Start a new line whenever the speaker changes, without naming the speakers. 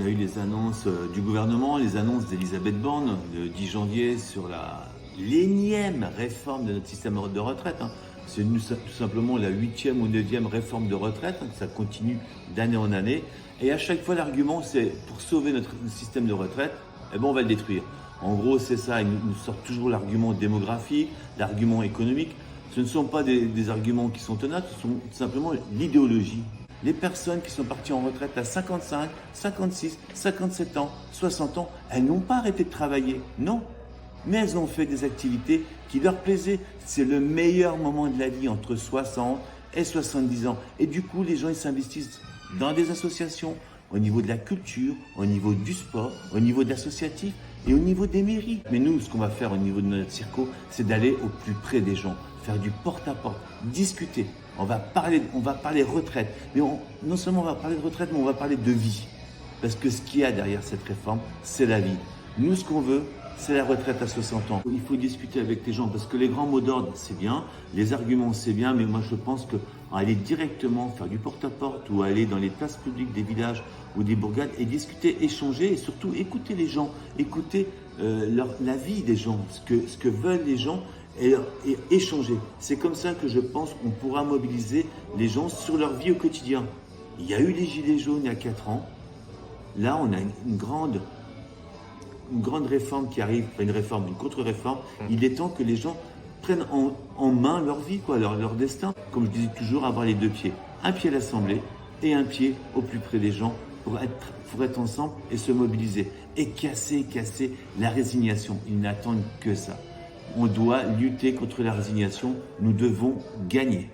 a eu les annonces du gouvernement, les annonces d'Elisabeth Borne le 10 janvier sur l'énième réforme de notre système de retraite. C'est tout simplement la 8e ou 9e réforme de retraite, ça continue d'année en année. Et à chaque fois, l'argument, c'est pour sauver notre système de retraite, eh ben, on va le détruire. En gros, c'est ça, ils nous sortent toujours l'argument démographique, l'argument économique. Ce ne sont pas des arguments qui sont tenables, ce sont tout simplement l'idéologie. Les personnes qui sont parties en retraite à 55, 56, 57 ans, 60 ans, elles n'ont pas arrêté de travailler, non. Mais elles ont fait des activités qui leur plaisaient. C'est le meilleur moment de la vie, entre 60 et 70 ans. Et du coup, les gens, ils s'investissent dans des associations, au niveau de la culture, au niveau du sport, au niveau de l'associatif et au niveau des mairies. Mais nous, ce qu'on va faire au niveau de notre circo, c'est d'aller au plus près des gens, faire du porte-à-porte, discuter. On va parler retraite. Mais non seulement on va parler de retraite, mais on va parler de vie. Parce que ce qu'il y a derrière cette réforme, c'est la vie. Nous, ce qu'on veut, c'est la retraite à 60 ans. Il faut discuter avec les gens parce que les grands mots d'ordre, c'est bien, les arguments, c'est bien, mais moi je pense qu'aller directement faire du porte-à-porte ou aller dans les places publiques des villages ou des bourgades et discuter, échanger et surtout écouter les gens, écouter la vie des gens, ce que veulent les gens et échanger. C'est comme ça que je pense qu'on pourra mobiliser les gens sur leur vie au quotidien. Il y a eu les Gilets jaunes il y a 4 ans. Là, on a une grande réforme qui arrive, pas une réforme, une contre-réforme. Il est temps que les gens prennent en main leur vie, leur destin. Comme je disais toujours, avoir les deux pieds. Un pied à l'Assemblée et un pied au plus près des gens pour être ensemble et se mobiliser. Et casser la résignation. Ils n'attendent que ça. On doit lutter contre la résignation. Nous devons gagner.